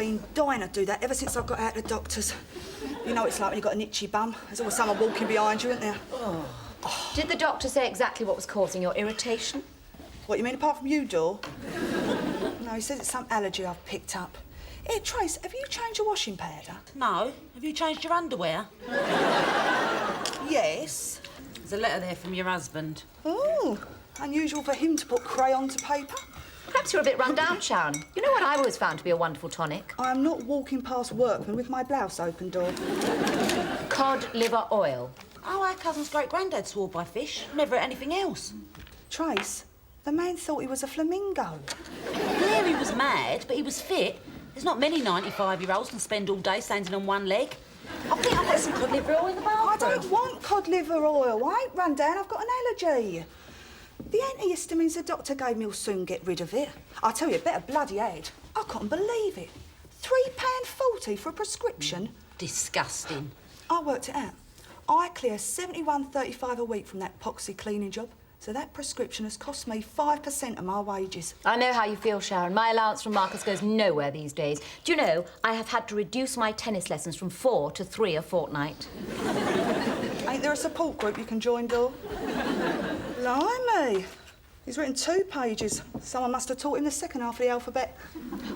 been dying to do that ever since I got out of the doctor's. You know what it's like when you've got an itchy bum. There's always someone walking behind you, isn't there? Oh. Did the doctor say exactly what was causing your irritation? What, you mean apart from you, Dor? No, he says it's some allergy I've picked up. Here, Trace, have you changed your washing powder? No. Have you changed your underwear? Yes. There's a letter there from your husband. Oh, unusual for him to put crayon to paper. Perhaps you're a bit run down, Sharon. You know what I've always found to be a wonderful tonic? I am not walking past workmen with my blouse open, Dor. Cod liver oil. Oh, our cousin's great-granddad swore by fish. Never ate anything else. Trace, the man thought he was a flamingo. Yeah, he was mad, but he was fit. There's not many 95-year-olds can spend all day standing on one leg. I think I'll put some cod liver oil in the bathroom. I don't want cod liver oil. I ain't run down. I've got an allergy. The antihistamines the doctor gave me will soon get rid of it. I tell you, better bloody head. I couldn't believe it. £3.40 for a prescription. Disgusting. I worked it out. I clear £71.35 a week from that poxy cleaning job. So that prescription has cost me 5% of my wages. I know how you feel, Sharon. My allowance from Marcus goes nowhere these days. Do you know, I have had to reduce my tennis lessons from 4 to 3 a fortnight. Ain't there a support group you can join, Dor? Blimey. He's written 2 pages. Someone must have taught him the second half of the alphabet.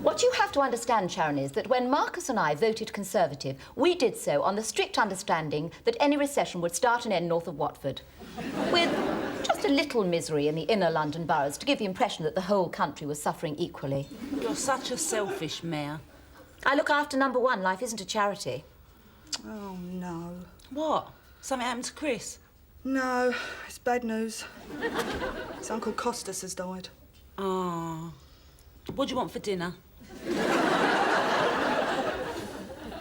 What you have to understand, Sharon, is that when Marcus and I voted Conservative, we did so on the strict understanding that any recession would start and end north of Watford. With just a little misery in the inner London boroughs to give the impression that the whole country was suffering equally. You're such a selfish mayor. I look after number one. Life isn't a charity. Oh, no. What? Something happened to Chris? No, it's bad news. His Uncle Costas has died. Ah. What do you want for dinner?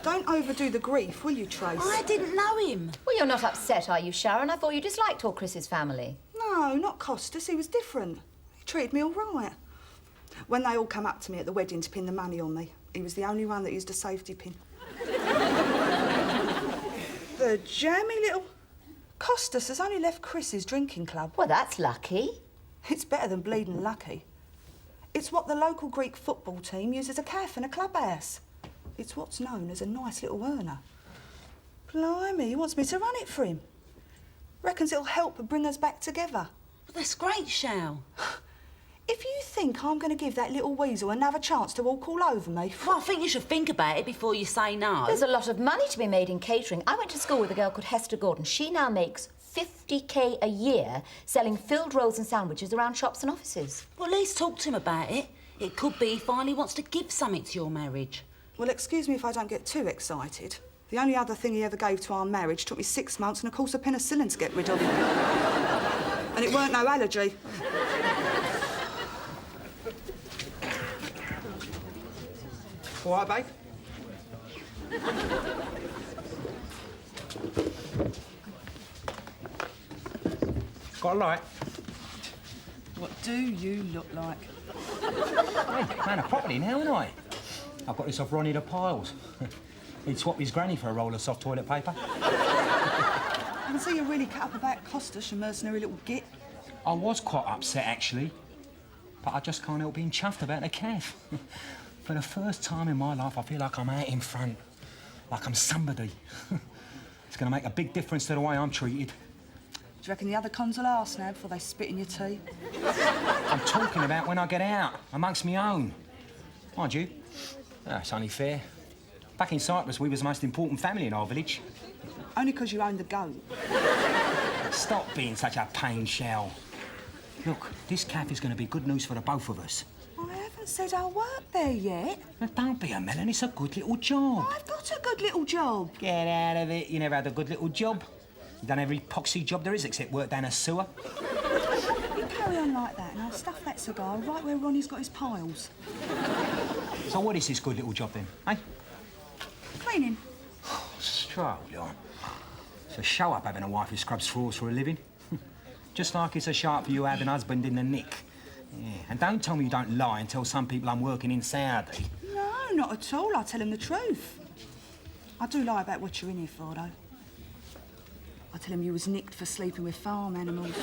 Don't overdo the grief, will you, Trace? I didn't know him. Well, you're not upset, are you, Sharon? I thought you disliked all Chris's family. No, not Costas. He was different. He treated me all right. When they all come up to me at the wedding to pin the money on me, he was the only one that used a safety pin. The jammy little... Costas has only left Chris's drinking club. Well, that's lucky. It's better than bleeding lucky. It's what the local Greek football team use as a cafe and a clubhouse. It's what's known as a nice little earner. Blimey, he wants me to run it for him. Reckons it'll help bring us back together. Well, that's great, Shal. If you think I'm going to give that little weasel another chance to walk all over me... Well, I think you should think about it before you say no. There's a lot of money to be made in catering. I went to school with a girl called Hester Gordon. She now makes 50k a year selling filled rolls and sandwiches around shops and offices. Well, at least talk to him about it. It could be he finally wants to give something to your marriage. Well, excuse me if I don't get too excited. The only other thing he ever gave to our marriage took me 6 months and a course of penicillin to get rid of. And it weren't no allergy. All right, babe? Got a light? What do you look like? Hey, man of property now, ain't I? I've got this off Ronnie the Piles. He'd swap his granny for a roll of soft toilet paper. I can see you're really cut up about Costas, you mercenary little git. I was quite upset, actually. But I just can't help being chuffed about the calf. For the first time in my life, I feel like I'm out in front. Like I'm somebody. It's going to make a big difference to the way I'm treated. Do you reckon the other cons will arse now before they spit in your tea? I'm talking about when I get out, amongst me own. Mind you, it's only fair. Back in Cyprus, we was the most important family in our village. Only 'cause you own the goat. Stop being such a pain, Shell. Look, this calf is going to be good news for the both of us. I haven't said I'll work there yet. Now, don't be a melon, it's a good little job. I've got a good little job. Get out of it, you never had a good little job. You've done every poxy job there is except work down a sewer. You carry on like that and I'll stuff that cigar right where Ronnie's got his piles. So what is this good little job then, eh? Cleaning. Stroll on. It's a show up having a wife who scrubs floors for a living. Just like it's a show up for you having a husband in the nick. Yeah. And don't tell me you don't lie and tell some people I'm working in Saudi. No, not at all. I tell him the truth. I do lie about what you're in here for, though. I tell him you was nicked for sleeping with farm animals.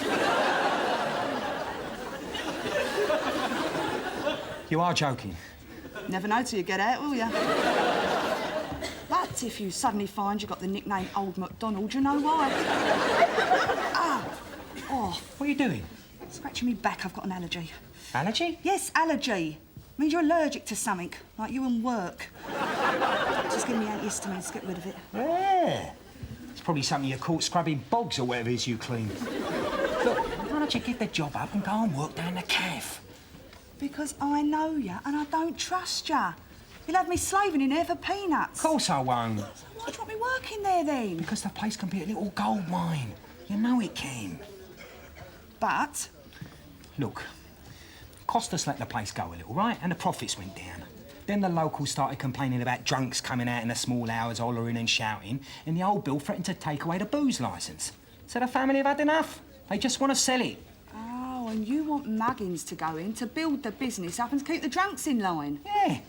You are joking. Never know till you get out, will you? But if you suddenly find you got the nickname Old MacDonald, you know why. Oh, What are you doing? scratching me back, I've got an allergy. Allergy? Yes, allergy. Means you're allergic to something, like you and work. Just give me antihistamines to get rid of it. Yeah. It's probably something you caught scrubbing bogs or whatever it is you clean. Look, why don't you give the job up and go and work down the calf? Because I know you and I don't trust you. You'll have me slaving in here for peanuts. Of course I won't. So why do you want me working there then? Because the place can be a little gold mine. You know it can. But Look, Costas let the place go a little, right? And the profits went down. Then the locals started complaining about drunks coming out in the small hours, hollering and shouting, and the old Bill threatened to take away the booze licence. So the family have had enough. They just want to sell it. oh, and you want muggins to go in to build the business up and to keep the drunks in line. Yeah.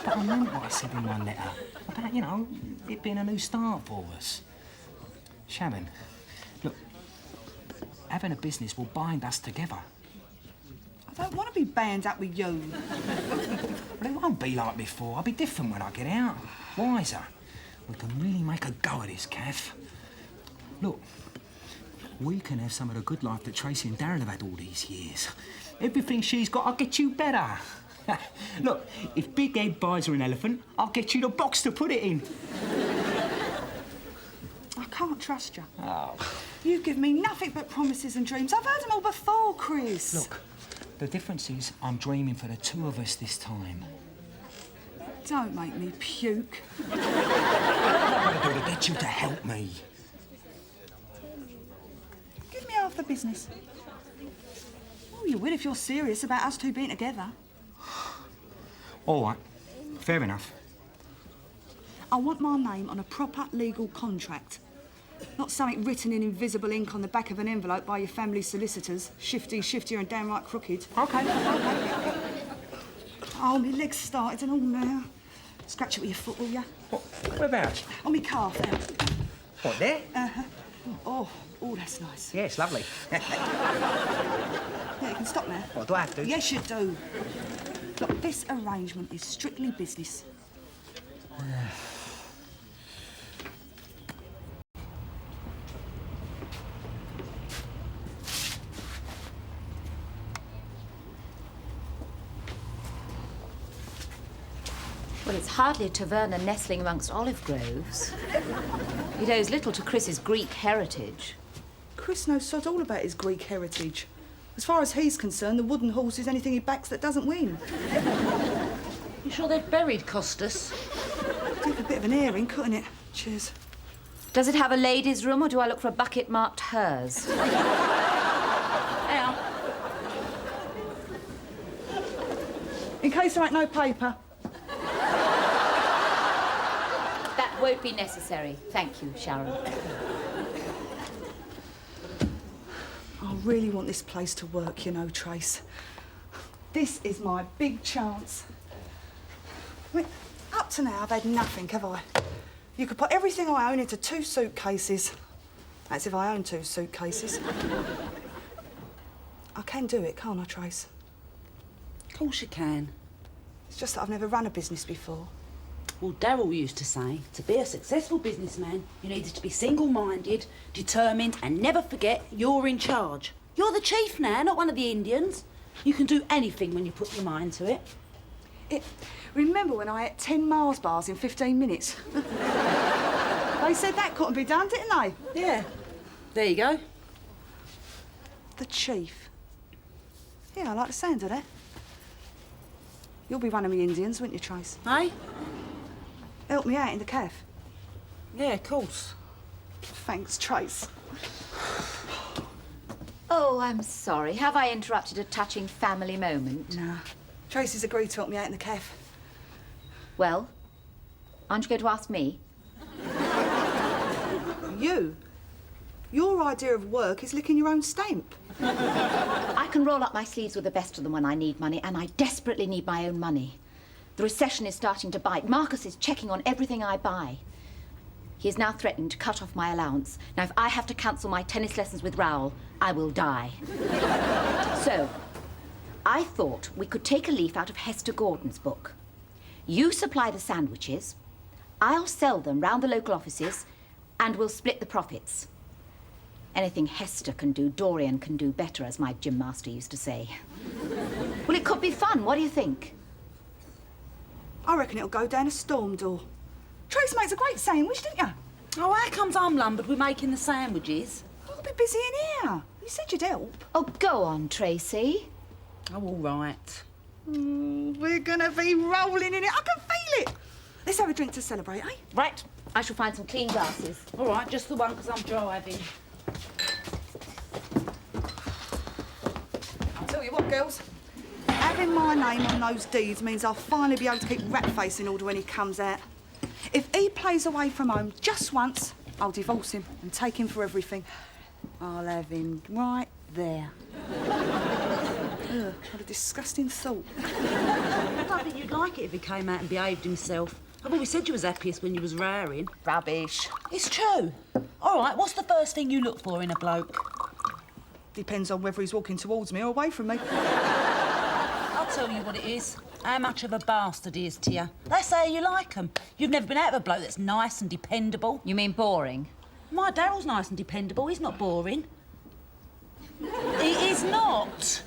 But I meant what I said in my letter about, you know, it being a new start for us. Sharon, look, having a business will bind us together. I don't want to be bound up with you. But it won't be like before. I'll be different when I get out. Wiser. We can really make a go of this, Kath. Look, we can have some of the good life that Tracy and Darren have had all these years. Everything she's got, I'll get you better. Look, if Big Ed buys her an elephant, I'll get you the box to put it in. I can't trust you. Oh. You give me nothing but promises and dreams. I've heard them all before, Chris. Look, the difference is I'm dreaming for the two of us this time. Don't make me puke. What am I going to do to get you to help me? Give me half the business. Oh, you will if you're serious about us two being together. All right, fair enough. I want my name on a proper legal contract. Not something written in invisible ink on the back of an envelope by your family solicitors. Shifty, shiftier and downright crooked. OK. Oh, my leg's started and all now. Scratch it with your foot, will ya? Whereabouts? On me calf now. What, there? Oh, that's nice. Yeah, it's lovely. Yeah, you can stop now. What, do I have to? Yes, you do. Look, this arrangement is strictly business. Well, it's hardly a taverna nestling amongst olive groves. It owes little to Chris's Greek heritage. Chris knows sod all about his Greek heritage. As far as he's concerned, the wooden horse is anything he backs that doesn't win. You sure they've buried Costas? Take a bit of an airing, couldn't it? Cheers. Does it have a ladies' room, or do I look for a bucket marked hers? Now, In case there ain't no paper. That won't be necessary. Thank you, Sharon. I really want this place to work, you know, Trace. This is my big chance. I mean, up to now, I've had nothing, have I? You could put everything I own into 2 suitcases. That's if I own 2 suitcases. I can do it, can't I, Trace? of course you can. It's just that I've never run a business before. Well, Darryl used to say, to be a successful businessman, you needed to be single-minded, determined, and never forget you're in charge. You're the chief now, not one of the Indians. You can do anything when you put your mind to it. Remember when I ate 10 Mars bars in 15 minutes? They said that couldn't be done, didn't they? Yeah. There you go. The chief. Yeah, I like the sound of that. You'll be one of me Indians, won't you, Trace? Hey? Help me out in the cafe. Yeah, of course. Thanks, Trace. Oh, I'm sorry. Have I interrupted a touching family moment? Nah. Tracy's agreed to help me out in the cafe. Well, aren't you going to ask me? You? Your idea of work is licking your own stamp. I can roll up my sleeves with the best of them when I need money, and I desperately need my own money. The recession is starting to bite. Marcus is checking on everything I buy. He has now threatened to cut off my allowance. Now, if I have to cancel my tennis lessons with Raoul, I will die. So, I I thought we could take a leaf out of Hester Gordon's book. You supply the sandwiches, I'll sell them round the local offices, and we'll split the profits. Anything Hester can do, Dorian can do better, as my gym master used to say. Well, it could be fun. What do you think? I reckon it'll go down a storm door. Trace makes a great sandwich, didn't you? Oh, how comes I'm lumbered with making the sandwiches? I'll be busy in here. You said you'd help. Oh, go on, Tracy. Oh, all right. We're gonna be rolling in it. I can feel it. Let's have a drink to celebrate, eh? Right. I shall find some clean glasses. All right, just the one because I'm driving. I'll tell you what, girls. Having my name on those deeds means I'll finally be able to keep Ratface in order when he comes out. If he plays away from home just once, I'll divorce him and take him for everything. I'll have him right there. Ugh, what a disgusting thought. I don't think you'd like it if he came out and behaved himself. I've always said you was happiest when you was raring. Rubbish. It's true. All right, what's the first thing you look for in a bloke? Depends on whether he's walking towards me or away from me. I'll tell you what it is. How much of a bastard he is to you. That's how you like 'em. You've never been out of a bloke that's nice and dependable. You mean boring? My Daryl's nice and dependable. He's not boring. He is not.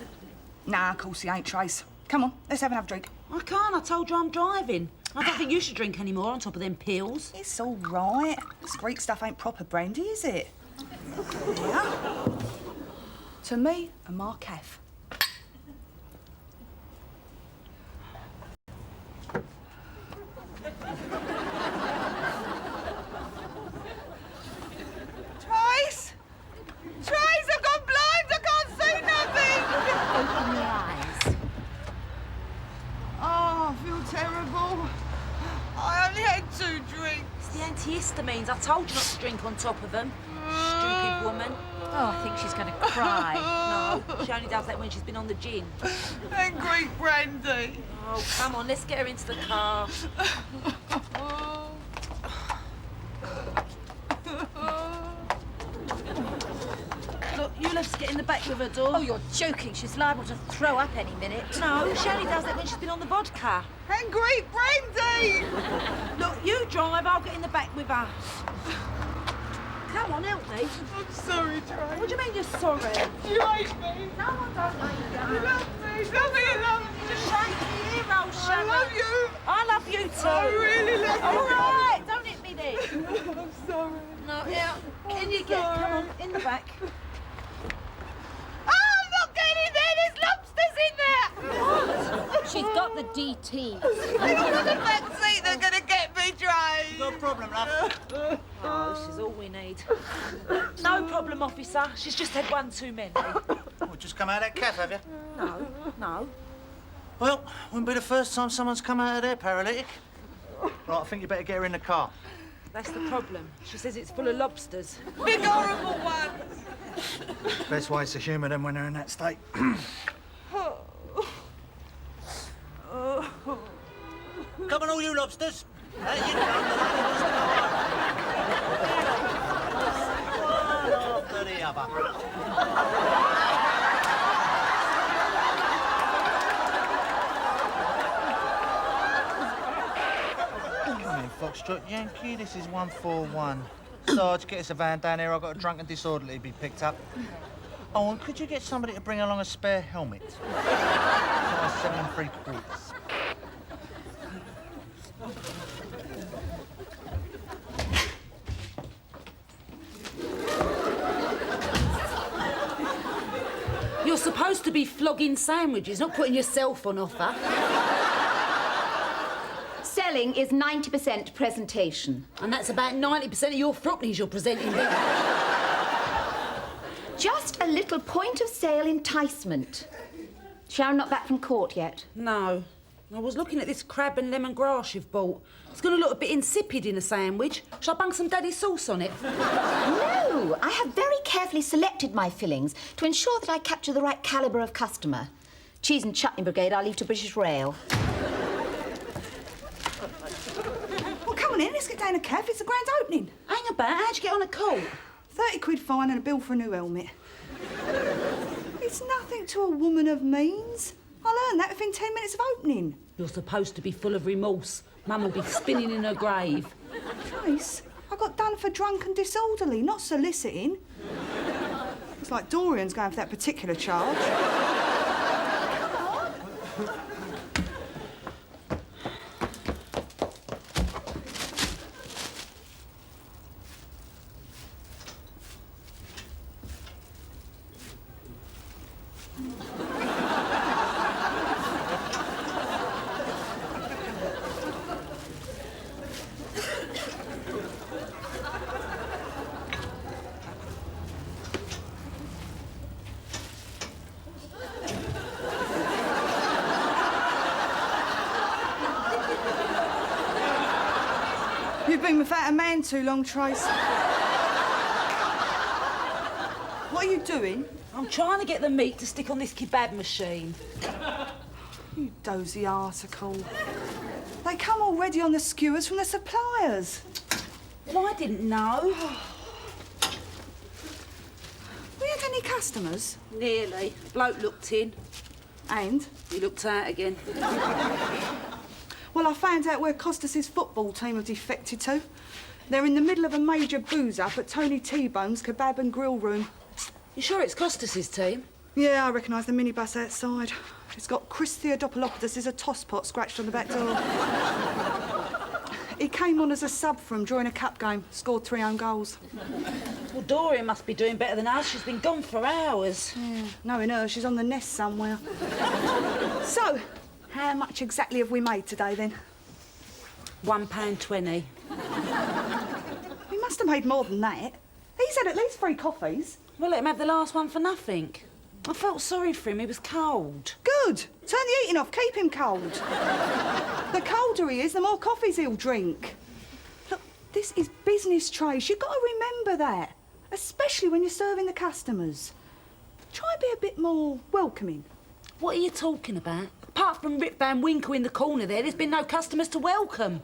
Nah, of course he ain't, Trace. Come on, let's have another drink. I can't. I told you I'm driving. I don't think you should drink any more on top of them pills. It's all right. This Greek stuff ain't proper brandy, is it? Yeah. To me and my calf. Trace! Trace, I've got blind! I can't see nothing! Open your eyes. Oh, I feel terrible. I only had 2 drinks. It's the antihistamines. I told you not to drink on top of them. Stupid woman. Oh, I think she's going to cry. No, she only does that when she's been on the gin. And Greek brandy. Oh, come on, let's get her into the car. Look, you'll have to get in the back with her, Dawn. Oh, you're joking. She's liable to throw up any minute. No, she only does that when she's been on the vodka. And Greek brandy. Look, you drive, I'll get in the back with her. Come on, help me. I'm sorry, Trace. What do you mean you're sorry? You hate me. No, I don't like you. You love me. Tell me you love me. Just shake me here, old I Shannon. love you. I love you too. I really love you. All right, don't hit me then. I'm sorry. No, yeah. In you get. Come on, in the back. I'm not getting there. There's lobsters in there. She's got the DT. They're on the back seat. They're going to get me, Trace. No problem, love. Oh, this is all we need. No problem, officer. She's just had one too many. Well, just come out of that cafe, have you? No, no. Well, wouldn't be the first time someone's come out of there paralytic. Right, I think you better get her in the car. That's the problem. She says it's full of lobsters. Big horrible ones. Best way to humour them when they're in that state. Come on, all you lobsters. You come, one after the other. Come in, Foxtrot Yankee. This is 141. Sarge, get us a van down here. I've got a drunken disorderly to be picked up. Oh, and could you get somebody to bring along a spare helmet? Size 7 3/4. You're supposed to be flogging sandwiches, not putting yourself on offer. Selling is 90% presentation. And that's about 90% of your Throckneys you're presenting there. Just a little point of sale enticement. Sharon not back from court yet? No. I was looking at this crab and lemongrass you've bought. It's going to look a bit insipid in a sandwich. Shall I bung some daddy sauce on it? No, I have very carefully selected my fillings to ensure that I capture the right calibre of customer. Cheese and chutney brigade I'll leave to British Rail. Well, come on in. Let's get down a cab. It's the grand opening. Hang about, how'd you get on a call? 30 quid fine and a bill for a new helmet. It's nothing to a woman of means. I'll earn that within 10 minutes of opening. You're supposed to be full of remorse. Mum will be spinning in her grave. Trace, I got done for drunk and disorderly, not soliciting. It's like Dorian's going for that particular charge. You've been without a man too long, Trace. What are you doing? I'm trying to get the meat to stick on this kebab machine. You dozy article. They come already on the skewers from the suppliers. Well, I didn't know. We had any customers? Nearly. Bloke looked in. And? He looked out again. Well, I found out where Costas's football team have defected to. They're in the middle of a major booze-up at Tony T-Bone's Kebab and Grill Room. You sure it's Costas's team? Yeah, I recognise the minibus outside. It's got Chris Theodopoulos as a tosspot scratched on the back door. He came on as a sub for him during a cup game, scored 3 own goals. Well, Dorian must be doing better than us. She's been gone for hours. Yeah, knowing her, she's on the nest somewhere. So, how much exactly have we made today, then? £1.20. We must have made more than that. He's had at least 3 coffees. Well, let him have the last one for nothing. I felt sorry for him. He was cold. Good. Turn the eating off. Keep him cold. The colder he is, the more coffees he'll drink. Look, this is business, Trace. You've got to remember that. Especially when you're serving the customers. Try and be a bit more welcoming. What are you talking about? Apart from Rip Van Winkle in the corner there's been no customers to welcome.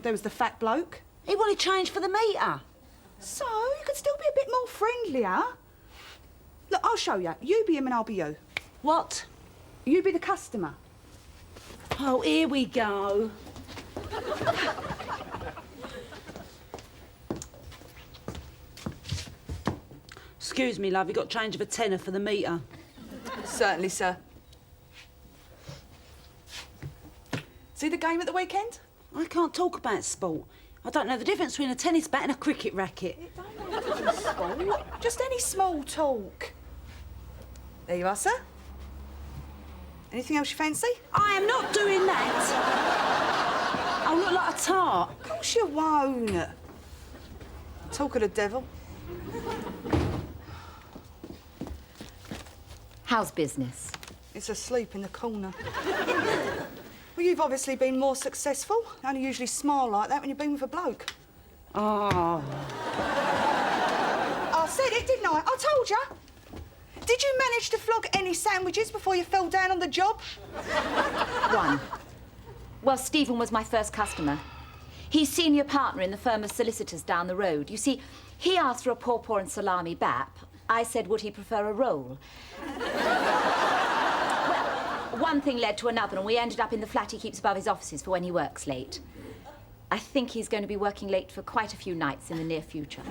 There was the fat bloke. He wanted change for the meter. So, you could still be a bit more friendlier. Look, I'll show you. You be him and I'll be you. What? You be the customer. Oh, here we go. Excuse me, love, you got change of a tenner for the meter. Certainly, sir. See the game at the weekend? I can't talk about sport. I don't know the difference between a tennis bat and a cricket racket. It don't have to be sport. Just any small talk. There you are, sir. Anything else you fancy? I am not doing that. I'll look like a tart. Of course you won't. Talk of the devil. How's business? It's asleep in the corner. Well, you've obviously been more successful. You only usually smile like that when you've been with a bloke. Oh. I said it, didn't I? I told you. Did you manage to flog any sandwiches before you fell down on the job? 1. Well, Stephen was my first customer. He's senior partner in the firm of solicitors down the road. You see, he asked for a pawpaw and salami bap. I said, would he prefer a roll? Well, one thing led to another, and we ended up in the flat he keeps above his offices for when he works late. I think he's going to be working late for quite a few nights in the near future.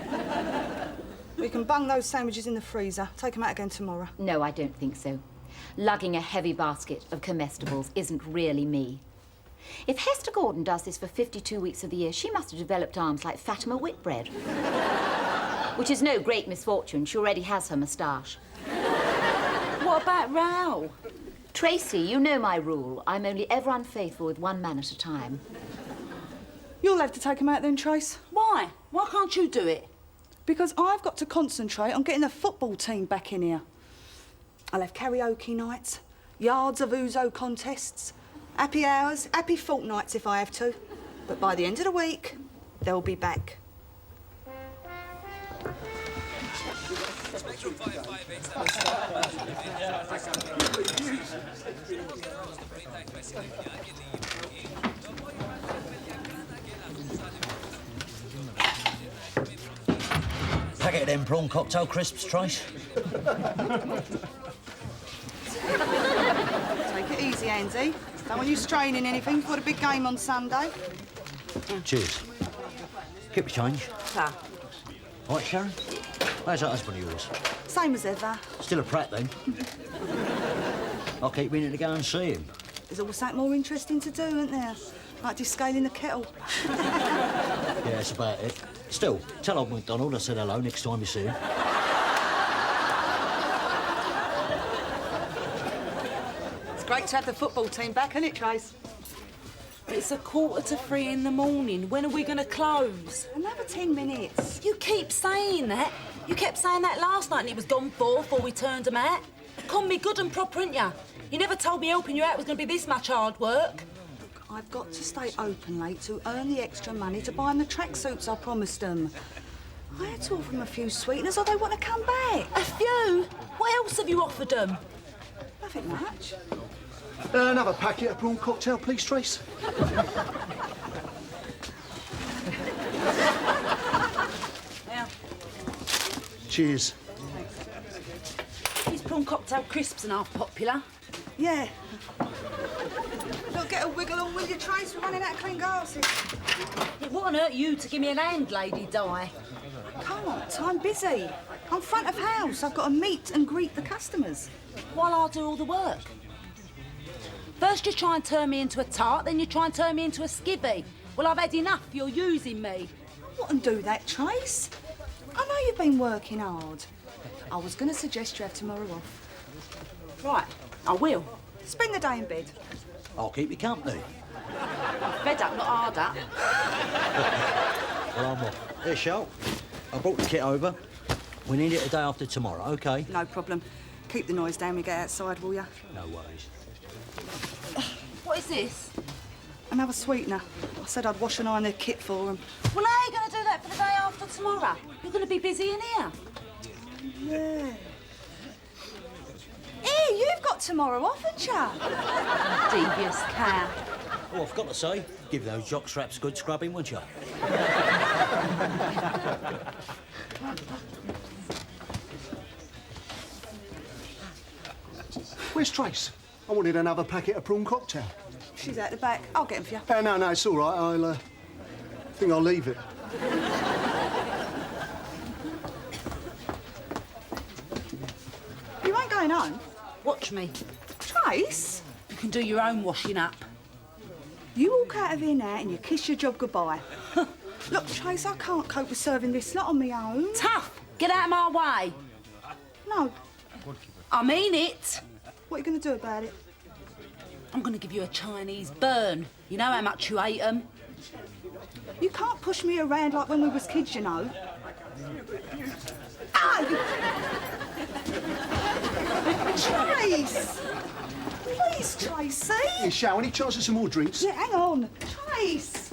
We can bung those sandwiches in the freezer. Take them out again tomorrow. No, I don't think so. Lugging a heavy basket of comestibles isn't really me. If Hester Gordon does this for 52 weeks of the year, she must have developed arms like Fatima Whitbread. Which is no great misfortune. She already has her moustache. What about row? Tracy, you know my rule. I'm only ever unfaithful with one man at a time. You'll have to take them out then, Trace. Why? Why can't you do it? Because I've got to concentrate on getting the football team back in here. I'll have karaoke nights, yards of ouzo contests, happy hours, happy fortnights if I have to. But by the end of the week, they'll be back. Packet of them prawn cocktail crisps, Trace. Take it handy. Don't want you straining anything for the big game on Sunday. Cheers. Keep the change. Ta. All right, Sharon? How's that husband of yours? Same as ever. Still a prat, then? I'll keep meaning to go and see him. There's always something more interesting to do, isn't there? Like descaling the kettle. Yeah, that's about it. Still, tell old MacDonald I said hello next time you see him. It's great to have the football team back, isn't it, Trace? It's 2:45 in the morning. When are we going to close? Another 10 minutes. You keep saying that. You kept saying that last night and it was gone before we turned them out. Come me good and proper, ain't ya? You never told me helping you out was going to be this much hard work. I've got to stay open late to earn the extra money to buy them the tracksuits I promised them. I had to offer them a few sweeteners or they want to come back. A few? What else have you offered them? Nothing much. Another packet of prawn cocktail, please, Trace. Now, Cheers. these prawn cocktail crisps are half popular. Yeah. Look, get a wiggle on with your Trace. We're running out of clean glasses. It wouldn't hurt you to give me an hand, Lady Di. Can't. I'm busy. I'm front of house. I've got to meet and greet the customers. While I do all the work. First you try and turn me into a tart, then you try and turn me into a skivvy. Well, I've had enough. You're using me. I wouldn't do that, Trace. I know you've been working hard. I was going to suggest you have tomorrow off. Right, I will. Spend the day in bed. I'll keep you company. Fed up, not hard up. Well, I'm off. Here, Shell. I brought the kit over. We need it the day after tomorrow, OK? No problem. Keep the noise down when we get outside, will ya? No worries. What is this? Another sweetener. I said I'd wash and iron their kit for them. Well, how are you going to do that for the day after tomorrow? You're going to be busy in here. Yeah. Here, you've got tomorrow off, haven't you? Devious cow. Oh, I forgot to say, give those jock straps a good scrubbing, wouldn't you? Where's Trace? I wanted another packet of prawn cocktail. She's out the back. I'll get them for you. No, it's all right. I think I'll leave it. You ain't going home? Watch me. Trace? You can do your own washing up. You walk out of here now and you kiss your job goodbye. Look, Trace, I can't cope with serving this lot on my own. Tough. Get out of my way. No. I mean it. What are you going to do about it? I'm going to give you a Chinese burn. You know how much you hate them. You can't push me around like when we was kids, you know. Ah! Trace! Please, Tracy! Here, Shell, any chance of some more drinks? Yeah, hang on. Trace!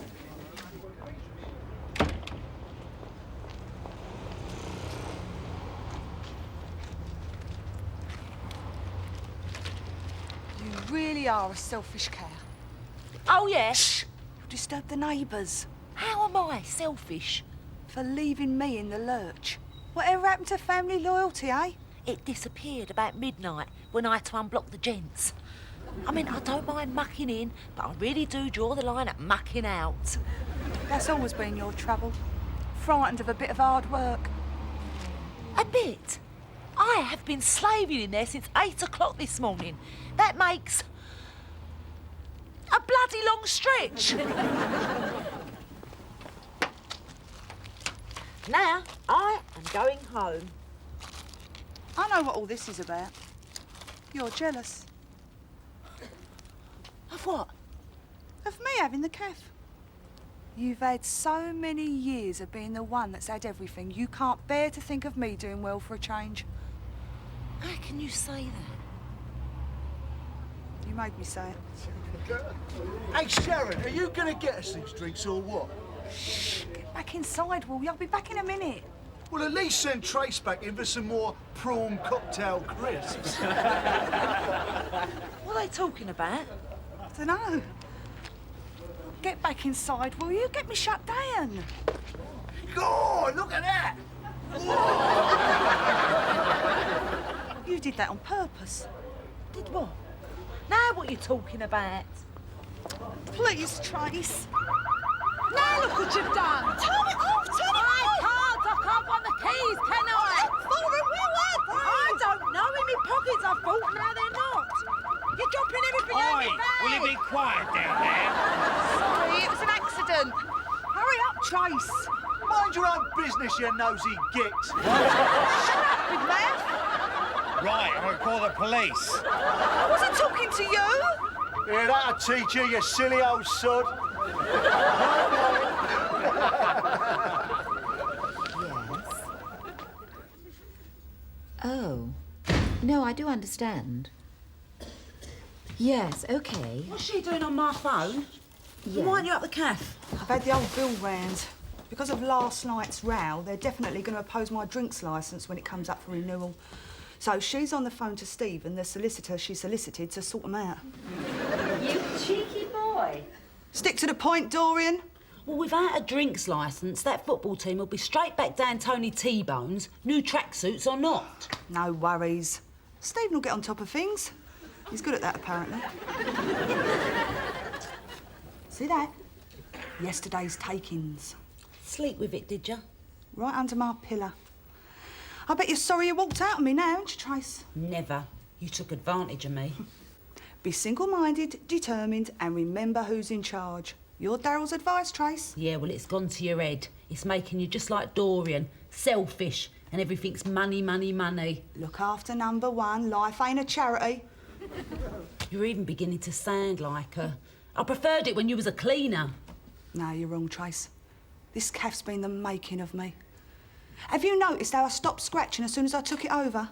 You really are a selfish cow. Oh, yeah? Shh! You'll disturb the neighbours. How am I selfish? For leaving me in the lurch. Whatever happened to family loyalty, eh? It disappeared about midnight when I had to unblock the gents. I mean, I don't mind mucking in, but I really do draw the line at mucking out. That's always been your trouble. Frightened of a bit of hard work. A bit? I have been slaving in there since 8 o'clock this morning. That makes a bloody long stretch. Now, I am going home. I know what all this is about. You're jealous. Of what? Of me having the cafe. You've had so many years of being the one that's had everything, you can't bear to think of me doing well for a change. How can you say that? You made me say it. Hey, Sharon, are you going to get us these drinks or what? Shh, get back inside, will you? I'll be back in a minute. Well, at least send Trace back in for some more prawn cocktail crisps. What are they talking about? I don't know. Get back inside, will you? Get me shut down. God, look at that! You did that on purpose. Did what? Now what what you're talking about. Please, Trace. Now look what you've done. Turn it off, turn it off! I can't find the keys, can I? Where were they? I don't know. In my pockets, I thought. Now they're not. You're dropping everything out Oi, your bag. will you be quiet down there? Sorry, it was an accident. Hurry up, Trace. Mind your own business, you nosy git. Big mouth. Right, I'm gonna call the police. I wasn't talking to you. Yeah, that'll teach you, you silly old sod. Yes. Oh. No, I do understand. Yes, OK. What's she doing on my phone? Yeah. Why aren't you at the cafe? I've had the old bill round. Because of last night's row, they're definitely going to oppose my drinks licence when it comes up for renewal. So she's on the phone to Steve and the solicitor she solicited to sort them out. You cheeky boy. Stick to the point, Dorian. Well, without a drinks licence, that football team will be straight back down Tony T-Bones, new tracksuits or not. No worries. Stephen will get on top of things. He's good at that, apparently. See that? Yesterday's takings. Sleep with it, did you? Right under my pillow. I bet you're sorry you walked out on me now, aren't you, Trace? Never. You took advantage of me. Be single-minded, determined, and remember who's in charge. Your Daryl's advice, Trace. Yeah, well, it's gone to your head. It's making you just like Dorian, selfish, and everything's money, money, money. Look after number one. Life ain't a charity. You're even beginning to sound like her. I preferred it when you was a cleaner. No, you're wrong, Trace. This cafe's been the making of me. Have you noticed how I stopped scratching as soon as I took it over?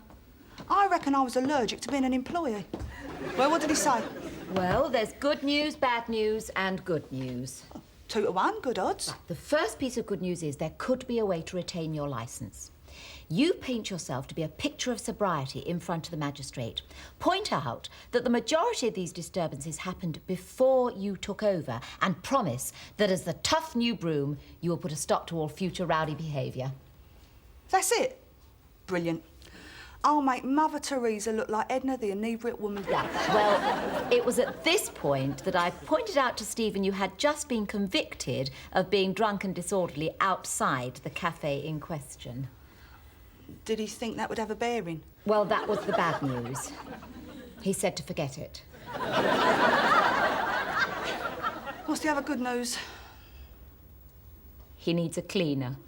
I reckon I was allergic to being an employee. Well, what did he say? Well, there's good news, bad news, and good news. 2 to 1, good odds. The first piece of good news is there could be a way to retain your licence. You paint yourself to be a picture of sobriety in front of the magistrate. Point out that the majority of these disturbances happened before you took over, and promise that as the tough new broom, you will put a stop to all future rowdy behaviour. That's it. Brilliant. I'll make Mother Teresa look like Edna the inebriate woman. Yeah, well, it was at this point that I pointed out to Stephen you had just been convicted of being drunk and disorderly outside the cafe in question. Did he think that would have a bearing? Well, that was the bad news. He said to forget it. What's the other good news? He needs a cleaner.